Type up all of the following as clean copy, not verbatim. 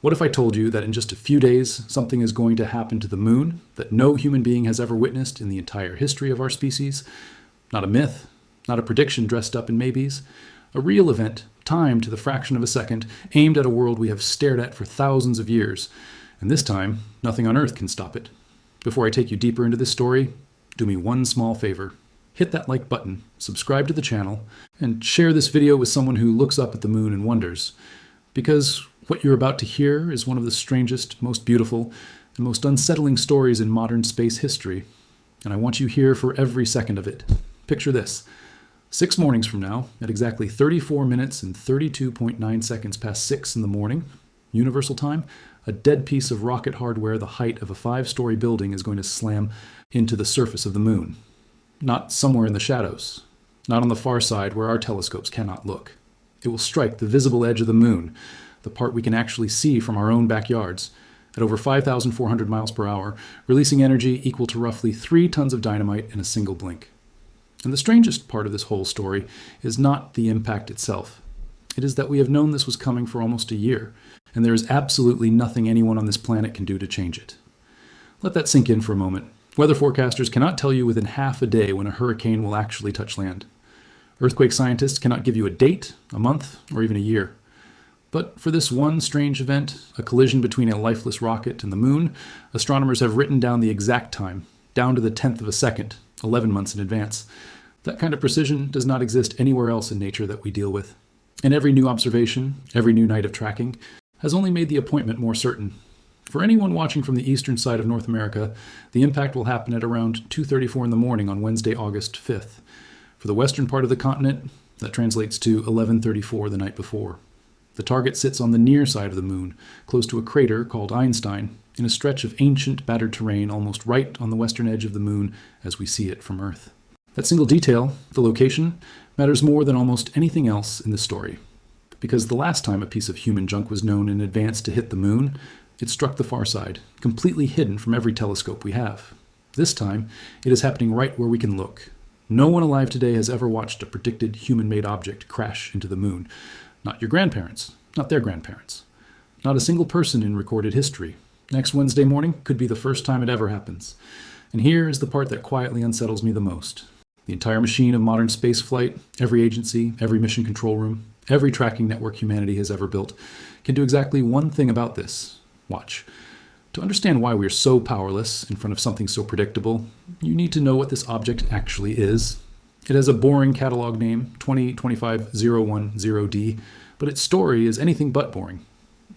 What if I told you that in just a few days, something is going to happen to the moon that no human being has ever witnessed in the entire history of our species? Not a myth, not a prediction dressed up in maybes. A real event, timed to the fraction of a second, aimed at a world we have stared at for thousands of years. And this time, nothing on Earth can stop it. Before I take you deeper into this story, do me one small favor. Hit that like button, subscribe to the channel, and share this video with someone who looks up at the moon and wonders. Because what you're about to hear is one of the strangest, most beautiful, and most unsettling stories in modern space history. And I want you here for every second of it. Picture this. 6 mornings from now, at exactly 34 minutes and 32.9 seconds past 6 in the morning, Universal Time, a dead piece of rocket hardware the height of a 5-story building is going to slam into the surface of the moon. Not somewhere in the shadows. Not on the far side where our telescopes cannot look. It will strike the visible edge of the moon, the part we can actually see from our own backyards, at over 5,400 miles per hour, releasing energy equal to roughly 3 tons of dynamite in a single blink. And the strangest part of this whole story is not the impact itself. It is that we have known this was coming for almost a year, and there is absolutely nothing anyone on this planet can do to change it. Let that sink in for a moment. Weather forecasters cannot tell you within half a day when a hurricane will actually touch land. Earthquake scientists cannot give you a date, a month, or even a year. But for this one strange event, a collision between a lifeless rocket and the moon, astronomers have written down the exact time, down to the 10th of a second, 11 months in advance. That kind of precision does not exist anywhere else in nature that we deal with. And every new observation, every new night of tracking, has only made the appointment more certain. For anyone watching from the eastern side of North America, the impact will happen at around 2:34 in the morning on Wednesday, August 5th. For the western part of the continent, that translates to 11:34 the night before. The target sits on the near side of the moon, close to a crater called Einstein, in a stretch of ancient, battered terrain almost right on the western edge of the moon as we see it from Earth. That single detail, the location, matters more than almost anything else in the story. Because the last time a piece of human junk was known in advance to hit the moon, it struck the far side, completely hidden from every telescope we have. This time, it is happening right where we can look. No one alive today has ever watched a predicted human-made object crash into the moon. Not your grandparents, not their grandparents. Not a single person in recorded history. Next Wednesday morning could be the first time it ever happens. And here is the part that quietly unsettles me the most. The entire machine of modern spaceflight, every agency, every mission control room, every tracking network humanity has ever built, can do exactly one thing about this. Watch. To understand why we are so powerless in front of something so predictable, you need to know what this object actually is. It has a boring catalog name, 2025010D, but its story is anything but boring.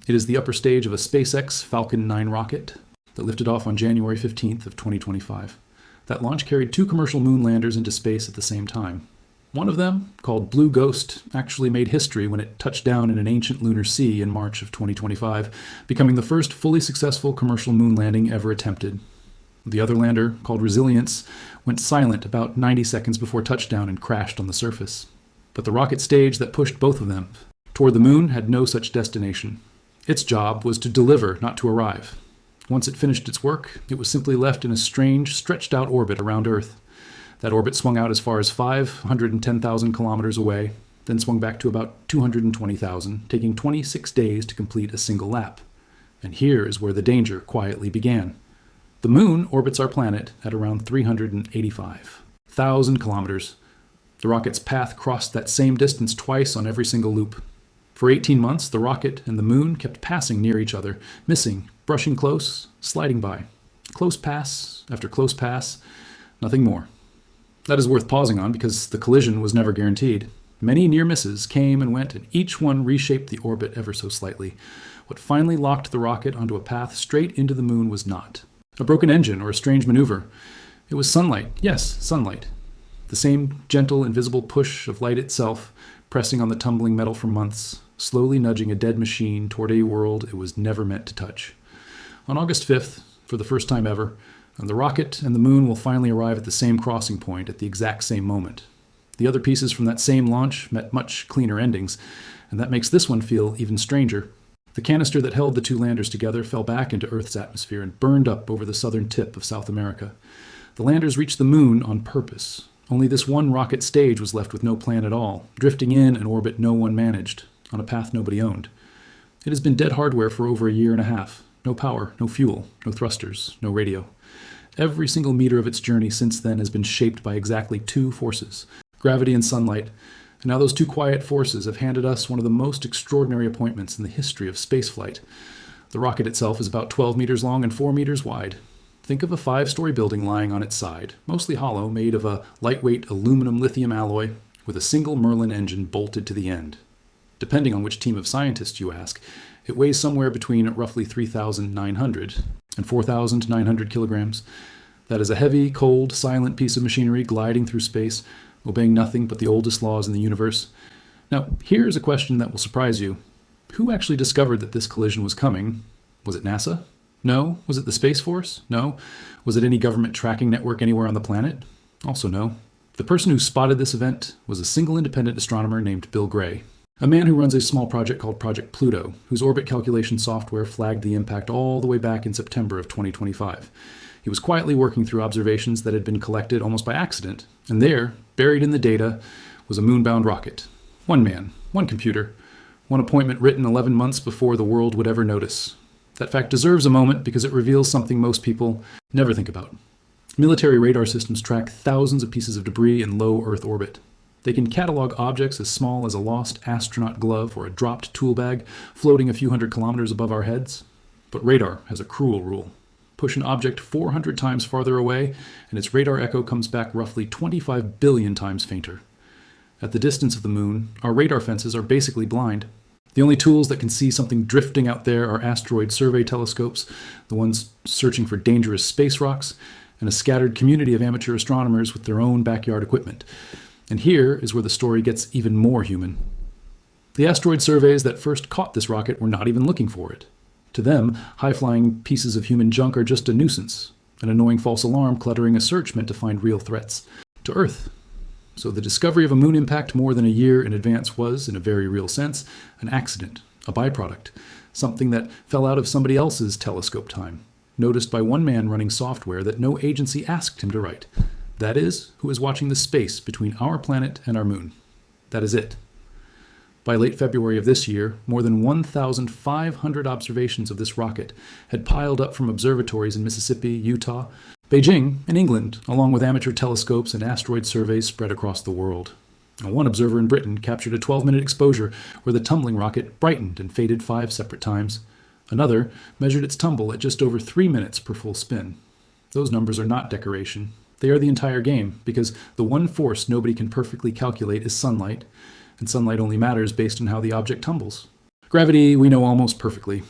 It is the upper stage of a SpaceX Falcon 9 rocket that lifted off on January 15th of 2025. That launch carried 2 commercial moon landers into space at the same time. One of them, called Blue Ghost, actually made history when it touched down in an ancient lunar sea in March of 2025, becoming the first fully successful commercial moon landing ever attempted. The other lander, called Resilience, went silent about 90 seconds before touchdown and crashed on the surface. But the rocket stage that pushed both of them toward the moon had no such destination. Its job was to deliver, not to arrive. Once it finished its work, it was simply left in a strange, stretched-out orbit around Earth. That orbit swung out as far as 510,000 kilometers away, then swung back to about 220,000, taking 26 days to complete a single lap. And here is where the danger quietly began. The moon orbits our planet at around 385,000 kilometers. The rocket's path crossed that same distance twice on every single loop. For 18 months, the rocket and the moon kept passing near each other, missing, brushing close, sliding by. Close pass after close pass, nothing more. That is worth pausing on because the collision was never guaranteed. Many near misses came and went, and each one reshaped the orbit ever so slightly. What finally locked the rocket onto a path straight into the moon was not a broken engine or a strange maneuver. It was sunlight. Yes, sunlight. The same gentle, invisible push of light itself, pressing on the tumbling metal for months, slowly nudging a dead machine toward a world it was never meant to touch. On August 5th, for the first time ever, the rocket and the moon will finally arrive at the same crossing point at the exact same moment. The other pieces from that same launch met much cleaner endings, and that makes this one feel even stranger. The canister that held the 2 landers together fell back into Earth's atmosphere and burned up over the southern tip of South America. The landers reached the moon on purpose. Only this one rocket stage was left with no plan at all, drifting in an orbit no one managed, on a path nobody owned. It has been dead hardware for over a year and a half. No power, no fuel, no thrusters, no radio. Every single meter of its journey since then has been shaped by exactly two forces, gravity and sunlight. And now those two quiet forces have handed us one of the most extraordinary appointments in the history of spaceflight. The rocket itself is about 12 meters long and 4 meters wide. Think of a 5-story building lying on its side, mostly hollow, made of a lightweight aluminum lithium alloy with a single Merlin engine bolted to the end. Depending on which team of scientists you ask, it weighs somewhere between roughly 3,900 and 4,900 kilograms. That is a heavy, cold, silent piece of machinery gliding through space, obeying nothing but the oldest laws in the universe. Now, here's a question that will surprise you. Who actually discovered that this collision was coming? Was it NASA? No. Was it the Space Force? No. Was it any government tracking network anywhere on the planet? Also no. The person who spotted this event was a single independent astronomer named Bill Gray, a man who runs a small project called Project Pluto, whose orbit calculation software flagged the impact all the way back in September of 2025. He was quietly working through observations that had been collected almost by accident, and there, buried in the data, was a moonbound rocket. One man, one computer, one appointment written 11 months before the world would ever notice. That fact deserves a moment because it reveals something most people never think about. Military radar systems track thousands of pieces of debris in low Earth orbit. They can catalog objects as small as a lost astronaut glove or a dropped tool bag floating a few hundred kilometers above our heads. But radar has a cruel rule. Push an object 400 times farther away, and its radar echo comes back roughly 25 billion times fainter. At the distance of the moon, our radar fences are basically blind. The only tools that can see something drifting out there are asteroid survey telescopes, the ones searching for dangerous space rocks, and a scattered community of amateur astronomers with their own backyard equipment. And here is where the story gets even more human. The asteroid surveys that first caught this rocket were not even looking for it. To them, high-flying pieces of human junk are just a nuisance, an annoying false alarm cluttering a search meant to find real threats to Earth. So the discovery of a moon impact more than a year in advance was, in a very real sense, an accident, a byproduct, something that fell out of somebody else's telescope time, noticed by one man running software that no agency asked him to write. That is, who is watching the space between our planet and our moon. That is it. By late February of this year, more than 1,500 observations of this rocket had piled up from observatories in Mississippi, Utah, Beijing, and England, along with amateur telescopes and asteroid surveys spread across the world. Now, one observer in Britain captured a 12-minute exposure where the tumbling rocket brightened and faded 5 separate times. Another measured its tumble at just over 3 minutes per full spin. Those numbers are not decoration. They are the entire game, because the one force nobody can perfectly calculate is sunlight, and sunlight only matters based on how the object tumbles. Gravity we know almost perfectly.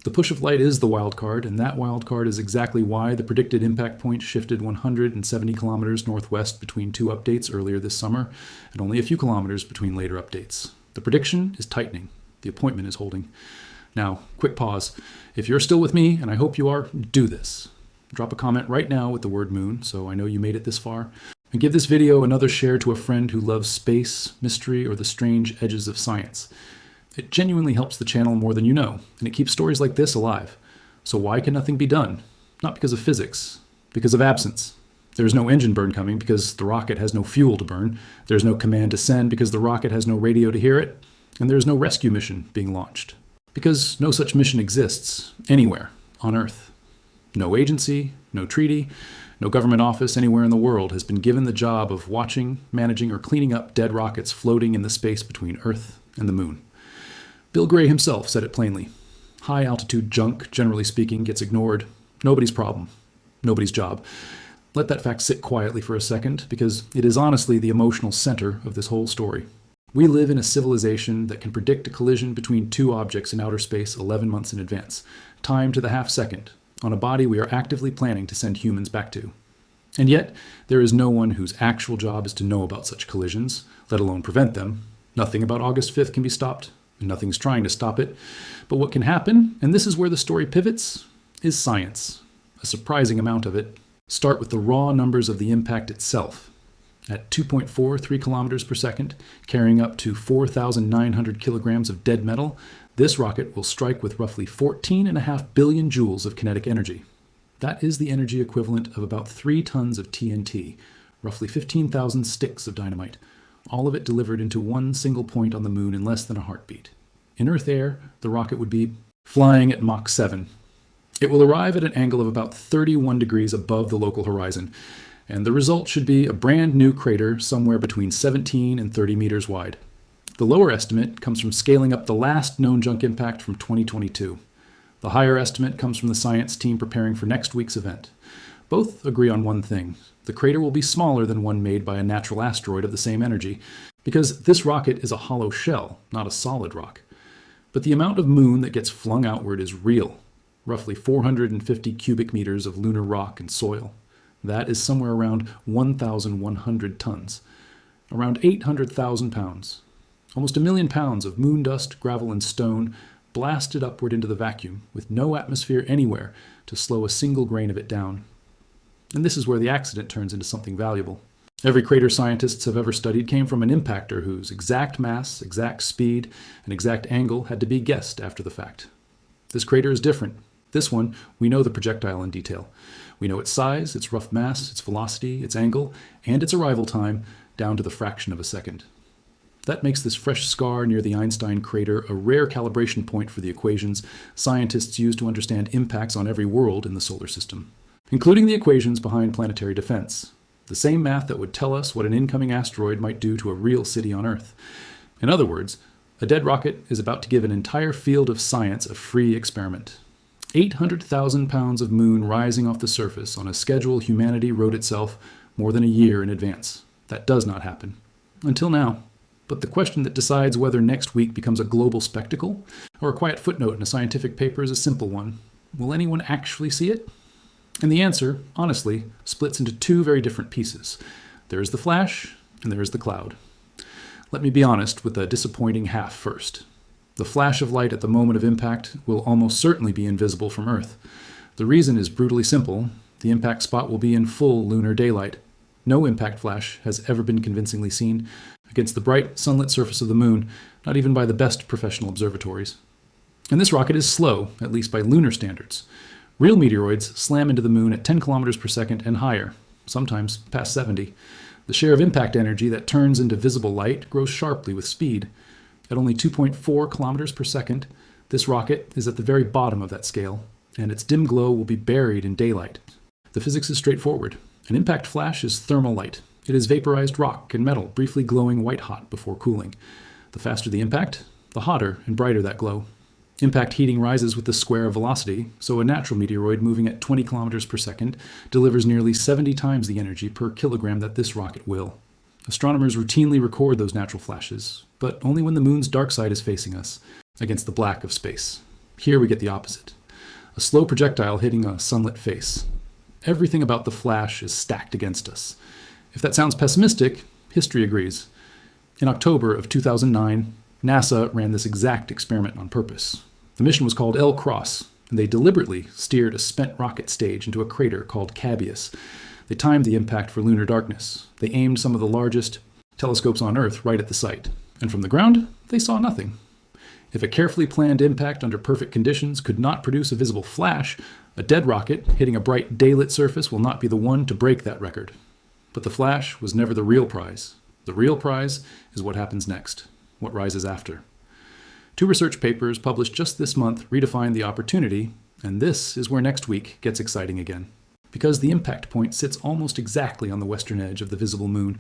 The push of light is the wild card, and that wild card is exactly why the predicted impact point shifted 170 kilometers northwest between 2 updates earlier this summer, and only a few kilometers between later updates. The prediction is tightening. The appointment is holding. Now, quick pause. If you're still with me, and I hope you are, do this. Drop a comment right now with the word moon, so I know you made it this far. And give this video another share to a friend who loves space, mystery, or the strange edges of science. It genuinely helps the channel more than you know, and it keeps stories like this alive. So why can nothing be done? Not because of physics, because of absence. There's no engine burn coming because the rocket has no fuel to burn. There's no command to send because the rocket has no radio to hear it. And there's no rescue mission being launched. Because no such mission exists anywhere on Earth. No agency, no treaty, no government office anywhere in the world has been given the job of watching, managing, or cleaning up dead rockets floating in the space between Earth and the moon. Bill Gray himself said it plainly. High-altitude junk, generally speaking, gets ignored. Nobody's problem. Nobody's job. Let that fact sit quietly for a second, because it is honestly the emotional center of this whole story. We live in a civilization that can predict a collision between 2 objects in outer space 11 months in advance, time to the half second, on a body we are actively planning to send humans back to. And yet, there is no one whose actual job is to know about such collisions, let alone prevent them. Nothing about August 5th can be stopped, and nothing's trying to stop it. But what can happen, and this is where the story pivots, is science. A surprising amount of it. Start with the raw numbers of the impact itself. At 2.43 kilometers per second, carrying up to 4,900 kilograms of dead metal, this rocket will strike with roughly 14.5 billion joules of kinetic energy. That is the energy equivalent of about 3 tons of TNT, roughly 15,000 sticks of dynamite, all of it delivered into one single point on the moon in less than a heartbeat. In Earth air, the rocket would be flying at Mach 7. It will arrive at an angle of about 31 degrees above the local horizon, and the result should be a brand new crater somewhere between 17 and 30 meters wide. The lower estimate comes from scaling up the last known junk impact from 2022. The higher estimate comes from the science team preparing for next week's event. Both agree on one thing. The crater will be smaller than one made by a natural asteroid of the same energy, because this rocket is a hollow shell, not a solid rock. But the amount of moon that gets flung outward is real, roughly 450 cubic meters of lunar rock and soil. That is somewhere around 1,100 tons, around 800,000 pounds. Almost 1 million pounds of moon dust, gravel, and stone blasted upward into the vacuum with no atmosphere anywhere to slow a single grain of it down. And this is where the accident turns into something valuable. Every crater scientists have ever studied came from an impactor whose exact mass, exact speed, and exact angle had to be guessed after the fact. This crater is different. This one, we know the projectile in detail. We know its size, its rough mass, its velocity, its angle, and its arrival time down to the fraction of a second. That makes this fresh scar near the Einstein crater a rare calibration point for the equations scientists use to understand impacts on every world in the solar system, including the equations behind planetary defense, the same math that would tell us what an incoming asteroid might do to a real city on Earth. In other words, a dead rocket is about to give an entire field of science a free experiment. 800,000 pounds of moon rising off the surface on a schedule humanity wrote itself more than a year in advance. That does not happen. Until now. But the question that decides whether next week becomes a global spectacle or a quiet footnote in a scientific paper is a simple one. Will anyone actually see it? And the answer, honestly, splits into two very different pieces. There is the flash, and there is the cloud. Let me be honest with the disappointing half first. The flash of light at the moment of impact will almost certainly be invisible from Earth. The reason is brutally simple. The impact spot will be in full lunar daylight. No impact flash has ever been convincingly seen against the bright, sunlit surface of the moon, not even by the best professional observatories. And this rocket is slow, at least by lunar standards. Real meteoroids slam into the moon at 10 kilometers per second and higher, sometimes past 70. The share of impact energy that turns into visible light grows sharply with speed. At only 2.4 kilometers per second, this rocket is at the very bottom of that scale, and its dim glow will be buried in daylight. The physics is straightforward. An impact flash is thermal light. It is vaporized rock and metal, briefly glowing white-hot before cooling. The faster the impact, the hotter and brighter that glow. Impact heating rises with the square of velocity, so a natural meteoroid moving at 20 kilometers per second delivers nearly 70 times the energy per kilogram that this rocket will. Astronomers routinely record those natural flashes, but only when the moon's dark side is facing us, against the black of space. Here we get the opposite. A slow projectile hitting a sunlit face. Everything about the flash is stacked against us. If that sounds pessimistic, history agrees. In October of 2009, NASA ran this exact experiment on purpose. The mission was called L-Cross, and they deliberately steered a spent rocket stage into a crater called Cabeus. They timed the impact for lunar darkness. They aimed some of the largest telescopes on Earth right at the site. And from the ground, they saw nothing. If a carefully planned impact under perfect conditions could not produce a visible flash, a dead rocket hitting a bright daylit surface will not be the one to break that record. But the flash was never the real prize. The real prize is what happens next, what rises after. 2 research papers published just this month redefine the opportunity, and this is where next week gets exciting again. Because the impact point sits almost exactly on the western edge of the visible moon,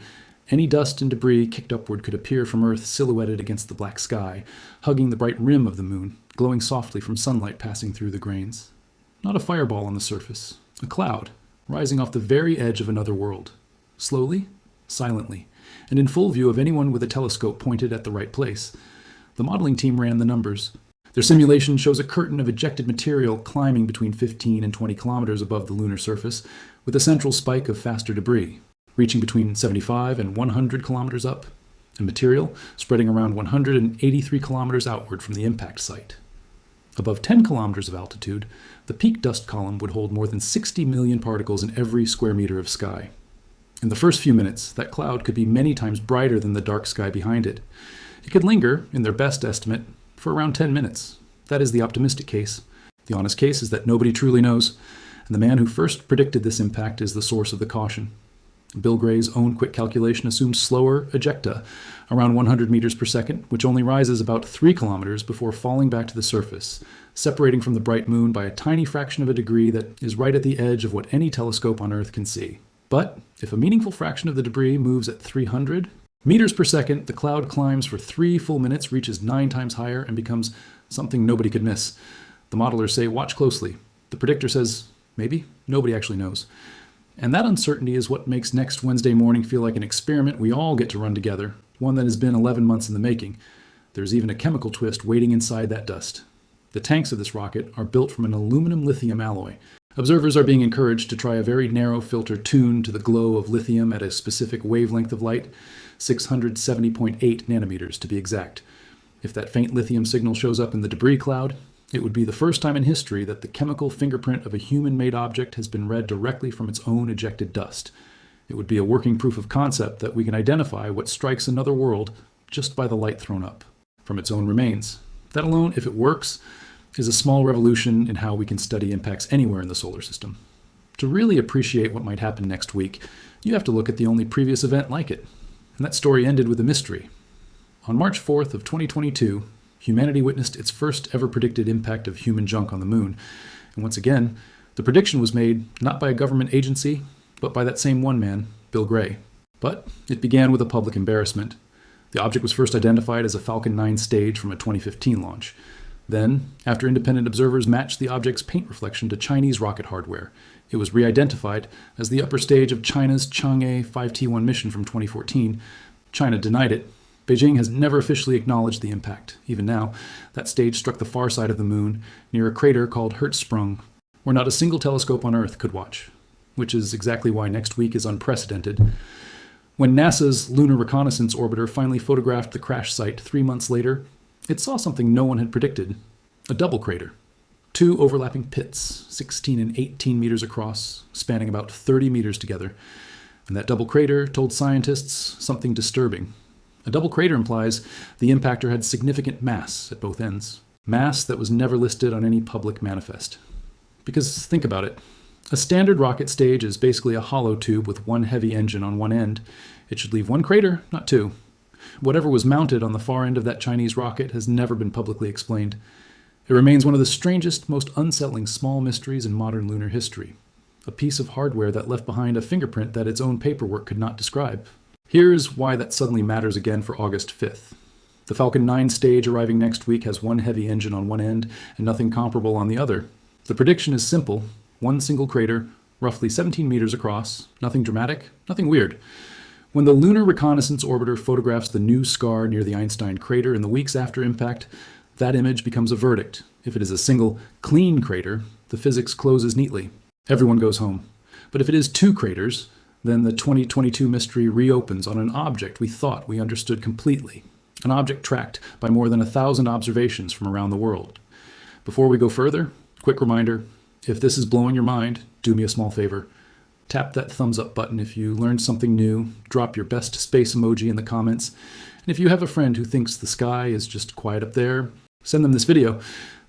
any dust and debris kicked upward could appear from Earth silhouetted against the black sky, hugging the bright rim of the moon, glowing softly from sunlight passing through the grains. Not a fireball on the surface, a cloud, rising off the very edge of another world. Slowly, silently, and in full view of anyone with a telescope pointed at the right place. The modeling team ran the numbers. Their simulation shows a curtain of ejected material climbing between 15 and 20 kilometers above the lunar surface, with a central spike of faster debris, reaching between 75 and 100 kilometers up, and material spreading around 183 kilometers outward from the impact site. Above 10 kilometers of altitude, the peak dust column would hold more than 60 million particles in every square meter of sky. In the first few minutes, that cloud could be many times brighter than the dark sky behind it. It could linger, in their best estimate, for around 10 minutes. That is the optimistic case. The honest case is that nobody truly knows, and the man who first predicted this impact is the source of the caution. Bill Gray's own quick calculation assumed slower ejecta, around 100 meters per second, which only rises about 3 kilometers before falling back to the surface, separating from the bright moon by a tiny fraction of a degree that is right at the edge of what any telescope on Earth can see. But if a meaningful fraction of the debris moves at 300 meters per second, the cloud climbs for 3 full minutes, reaches 9 times higher, and becomes something nobody could miss. The modelers say, watch closely. The predictor says, maybe. Nobody actually knows. And that uncertainty is what makes next Wednesday morning feel like an experiment we all get to run together, one that has been 11 months in the making. There's even a chemical twist waiting inside that dust. The tanks of this rocket are built from an aluminum lithium alloy. Observers are being encouraged to try a very narrow filter tuned to the glow of lithium at a specific wavelength of light, 670.8 nanometers to be exact. If that faint lithium signal shows up in the debris cloud, it would be the first time in history that the chemical fingerprint of a human-made object has been read directly from its own ejected dust. It would be a working proof of concept that we can identify what strikes another world just by the light thrown up from its own remains. That alone, if it works, is a small revolution in how we can study impacts anywhere in the solar system. To really appreciate what might happen next week, you have to look at the only previous event like it. And that story ended with a mystery. On March 4th of 2022, humanity witnessed its first ever predicted impact of human junk on the moon. And once again, the prediction was made not by a government agency, but by that same one man, Bill Gray. But it began with a public embarrassment. The object was first identified as a Falcon 9 stage from a 2015 launch. Then, after independent observers matched the object's paint reflection to Chinese rocket hardware, it was re-identified as the upper stage of China's Chang'e 5T1 mission from 2014. China denied it. Beijing has never officially acknowledged the impact. Even now, that stage struck the far side of the moon, near a crater called Hertzsprung, where not a single telescope on Earth could watch, which is exactly why next week is unprecedented. When NASA's Lunar Reconnaissance Orbiter finally photographed the crash site 3 months later, it saw something no one had predicted: a double crater. 2 overlapping pits, 16 and 18 meters across, spanning about 30 meters together. And that double crater told scientists something disturbing. A double crater implies the impactor had significant mass at both ends. Mass that was never listed on any public manifest. Because think about it. A standard rocket stage is basically a hollow tube with one heavy engine on one end. It should leave 1 crater, not 2. Whatever was mounted on the far end of that Chinese rocket has never been publicly explained. It remains one of the strangest, most unsettling small mysteries in modern lunar history. A piece of hardware that left behind a fingerprint that its own paperwork could not describe. Here's why that suddenly matters again for August 5th. The Falcon 9 stage arriving next week has one heavy engine on one end and nothing comparable on the other. The prediction is simple: 1 single crater, roughly 17 meters across, nothing dramatic, nothing weird. When the Lunar Reconnaissance Orbiter photographs the new scar near the Einstein crater in the weeks after impact, that image becomes a verdict. If it is a single, clean crater, the physics closes neatly. Everyone goes home. But if it is 2 craters, then the 2022 mystery reopens on an object we thought we understood completely. An object tracked by more than 1,000 observations from around the world. Before we go further, quick reminder: if this is blowing your mind, do me a small favor. Tap that thumbs up button if you learned something new, drop your best space emoji in the comments, and if you have a friend who thinks the sky is just quiet up there, send them this video.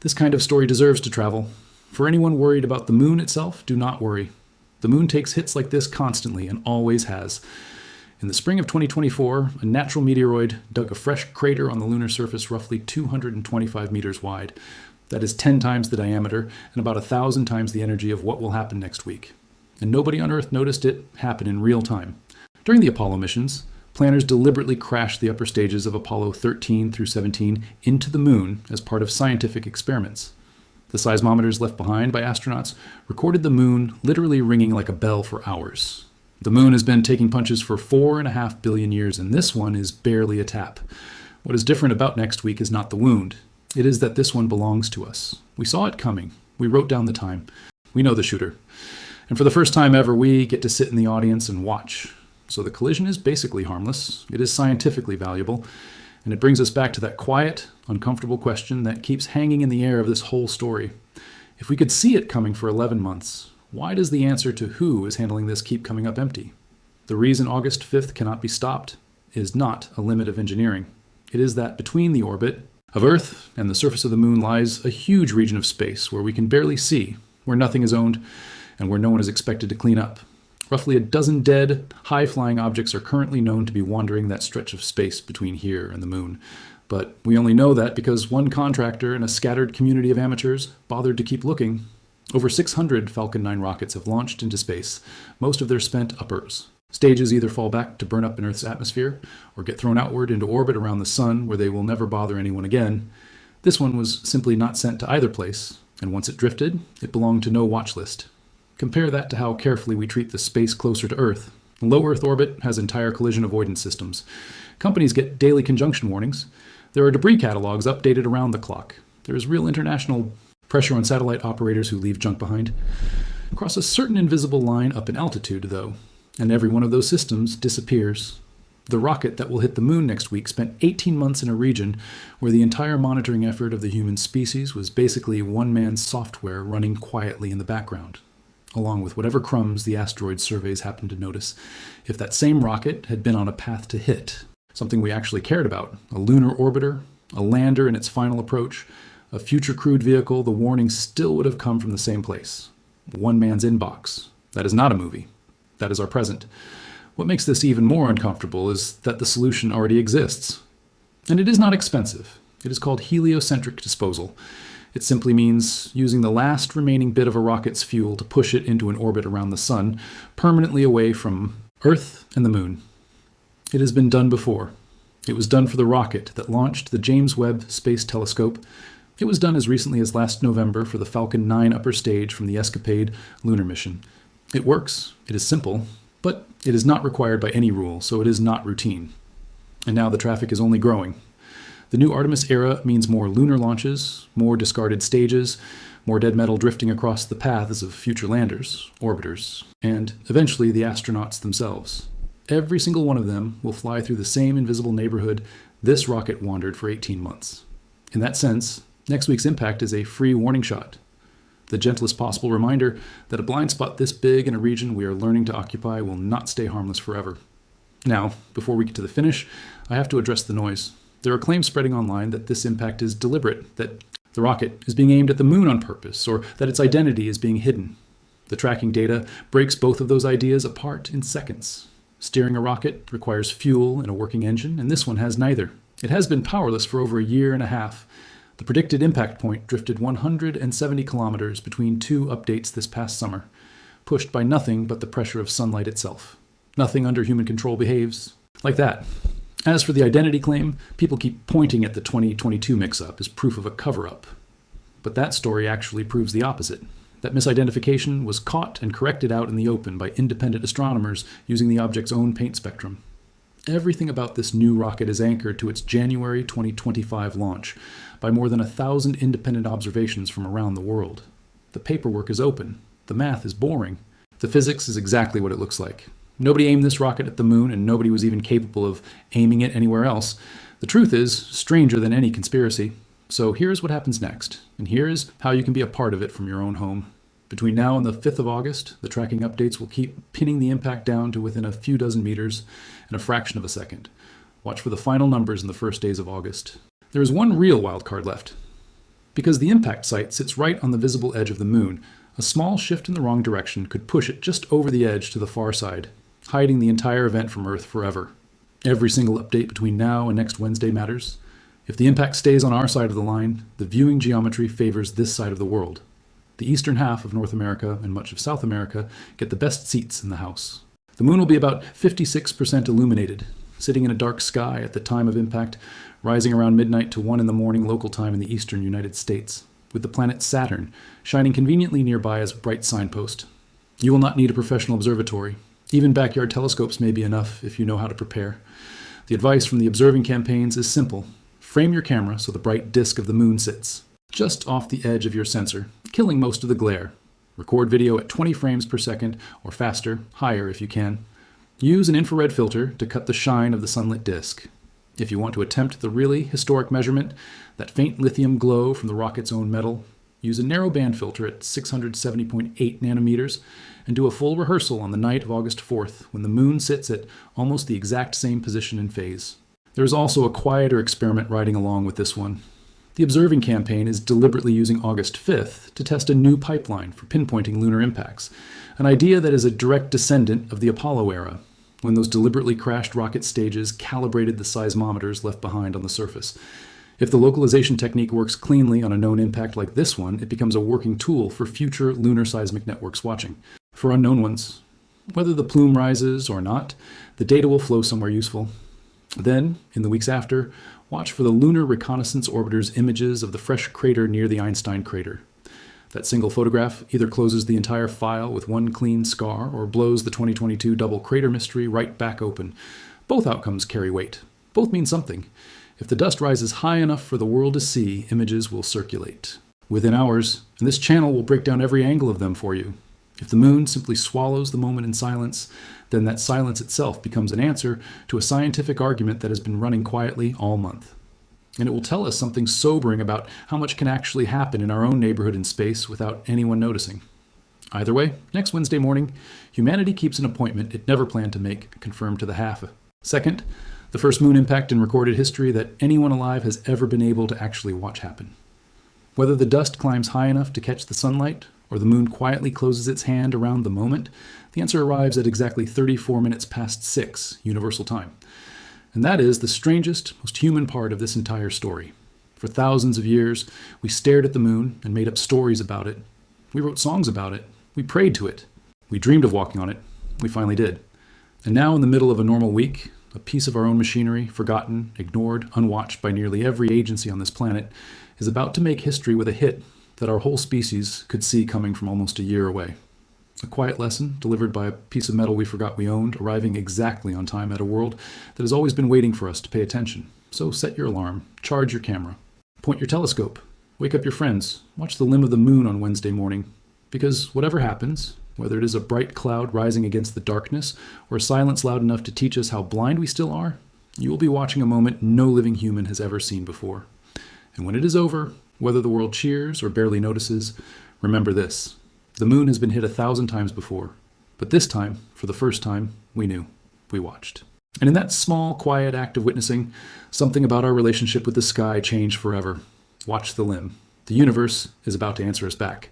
This kind of story deserves to travel. For anyone worried about the moon itself, do not worry. The moon takes hits like this constantly and always has. In the spring of 2024, a natural meteoroid dug a fresh crater on the lunar surface roughly 225 meters wide. That is 10 times the diameter and about 1,000 times the energy of what will happen next week. And nobody on Earth noticed it happen in real time. During the Apollo missions, planners deliberately crashed the upper stages of Apollo 13 through 17 into the moon as part of scientific experiments. The seismometers left behind by astronauts recorded the moon literally ringing like a bell for hours. The moon has been taking punches for 4.5 billion years, and this one is barely a tap. What is different about next week is not the wound. It is that this one belongs to us. We saw it coming. We wrote down the time. We know the shooter. And for the first time ever, we get to sit in the audience and watch. So the collision is basically harmless. It is scientifically valuable. And it brings us back to that quiet, uncomfortable question that keeps hanging in the air of this whole story. If we could see it coming for 11 months, why does the answer to who is handling this keep coming up empty? The reason August 5th cannot be stopped is not a limit of engineering. It is that between the orbit of Earth and the surface of the moon lies a huge region of space where we can barely see, where nothing is owned, and where no one is expected to clean up. Roughly a dozen dead, high-flying objects are currently known to be wandering that stretch of space between here and the moon. But we only know that because one contractor and a scattered community of amateurs bothered to keep looking. Over 600 Falcon 9 rockets have launched into space, most of their spent uppers. Stages either fall back to burn up in Earth's atmosphere or get thrown outward into orbit around the sun where they will never bother anyone again. This one was simply not sent to either place, and once it drifted, it belonged to no watch list. Compare that to how carefully we treat the space closer to Earth. Low Earth orbit has entire collision avoidance systems. Companies get daily conjunction warnings. There are debris catalogs updated around the clock. There is real international pressure on satellite operators who leave junk behind. Cross a certain invisible line up in altitude, though, and every one of those systems disappears. The rocket that will hit the moon next week spent 18 months in a region where the entire monitoring effort of the human species was basically one man's software running quietly in the background, along with whatever crumbs the asteroid surveys happened to notice. If that same rocket had been on a path to hit, something we actually cared about, a lunar orbiter, a lander in its final approach, a future crewed vehicle, the warning still would have come from the same place. One man's inbox. That is not a movie. That is our present. What makes this even more uncomfortable is that the solution already exists. And it is not expensive. It is called heliocentric disposal. It simply means using the last remaining bit of a rocket's fuel to push it into an orbit around the sun, permanently away from Earth and the moon. It has been done before. It was done for the rocket that launched the James Webb Space Telescope. It was done as recently as last November for the Falcon 9 upper stage from the Escapade Lunar mission. It works. It is simple. But it is not required by any rule, so it is not routine. And now the traffic is only growing. The new Artemis era means more lunar launches, more discarded stages, more dead metal drifting across the paths of future landers, orbiters, and eventually the astronauts themselves. Every single one of them will fly through the same invisible neighborhood this rocket wandered for 18 months. In that sense, next week's impact is a free warning shot. The gentlest possible reminder that a blind spot this big in a region we are learning to occupy will not stay harmless forever. Now, before we get to the finish, I have to address the noise. There are claims spreading online that this impact is deliberate, that the rocket is being aimed at the moon on purpose, or that its identity is being hidden. The tracking data breaks both of those ideas apart in seconds. Steering a rocket requires fuel and a working engine, and this one has neither. It has been powerless for over a year and a half. The predicted impact point drifted 170 kilometers between two updates this past summer, pushed by nothing but the pressure of sunlight itself. Nothing under human control behaves like that. As for the identity claim, people keep pointing at the 2022 mix-up as proof of a cover-up. But that story actually proves the opposite. That misidentification was caught and corrected out in the open by independent astronomers using the object's own paint spectrum. Everything about this new rocket is anchored to its January 2025 launch by more than 1,000 independent observations from around the world. The paperwork is open. The math is boring. The physics is exactly what it looks like. Nobody aimed this rocket at the moon, and nobody was even capable of aiming it anywhere else. The truth is stranger than any conspiracy. So here's what happens next, and here's how you can be a part of it from your own home. Between now and the 5th of August, the tracking updates will keep pinning the impact down to within a few dozen meters and a fraction of a second. Watch for the final numbers in the first days of August. There is one real wildcard left. Because the impact site sits right on the visible edge of the moon, a small shift in the wrong direction could push it just over the edge to the far side, hiding the entire event from Earth forever. Every single update between now and next Wednesday matters. If the impact stays on our side of the line, the viewing geometry favors this side of the world. The eastern half of North America and much of South America get the best seats in the house. The moon will be about 56% illuminated, sitting in a dark sky at the time of impact, rising around midnight to 1 in the morning local time in the eastern United States, with the planet Saturn shining conveniently nearby as a bright signpost. You will not need a professional observatory. Even backyard telescopes may be enough if you know how to prepare. The advice from the observing campaigns is simple. Frame your camera so the bright disk of the moon sits just off the edge of your sensor, killing most of the glare. Record video at 20 frames per second or faster, higher if you can. Use an infrared filter to cut the shine of the sunlit disk. If you want to attempt the really historic measurement, that faint lithium glow from the rocket's own metal, use a narrow band filter at 670.8 nanometers and do a full rehearsal on the night of August 4th when the moon sits at almost the exact same position and phase. There is also a quieter experiment riding along with this one. The observing campaign is deliberately using August 5th to test a new pipeline for pinpointing lunar impacts, an idea that is a direct descendant of the Apollo era, when those deliberately crashed rocket stages calibrated the seismometers left behind on the surface. If the localization technique works cleanly on a known impact like this one, it becomes a working tool for future lunar seismic networks watching. For unknown ones, whether the plume rises or not, the data will flow somewhere useful. Then, in the weeks after, watch for the Lunar Reconnaissance Orbiter's images of the fresh crater near the Einstein crater. That single photograph either closes the entire file with one clean scar or blows the 2022 double crater mystery right back open. Both outcomes carry weight. Both mean something. If the dust rises high enough for the world to see, images will circulate within hours, and this channel will break down every angle of them for you. If the moon simply swallows the moment in silence, then that silence itself becomes an answer to a scientific argument that has been running quietly all month. And it will tell us something sobering about how much can actually happen in our own neighborhood in space without anyone noticing. Either way, next Wednesday morning, humanity keeps an appointment it never planned to make, confirmed to the half. Second, the first moon impact in recorded history that anyone alive has ever been able to actually watch happen. Whether the dust climbs high enough to catch the sunlight, or the moon quietly closes its hand around the moment, the answer arrives at exactly 34 minutes past 6 universal time. And that is the strangest, most human part of this entire story. For thousands of years, we stared at the moon and made up stories about it. We wrote songs about it. We prayed to it. We dreamed of walking on it. We finally did. And now, in the middle of a normal week, a piece of our own machinery, forgotten, ignored, unwatched by nearly every agency on this planet, is about to make history with a hit that our whole species could see coming from almost a year away. A quiet lesson delivered by a piece of metal we forgot we owned, arriving exactly on time at a world that has always been waiting for us to pay attention. So set your alarm, charge your camera, point your telescope, wake up your friends, watch the limb of the moon on Wednesday morning. Because whatever happens, whether it is a bright cloud rising against the darkness or a silence loud enough to teach us how blind we still are, you will be watching a moment no living human has ever seen before. And when it is over, whether the world cheers or barely notices, remember this. The moon has been hit 1,000 times before, but this time, for the first time, we knew. We watched. And in that small, quiet act of witnessing, something about our relationship with the sky changed forever. Watch the limb. The universe is about to answer us back.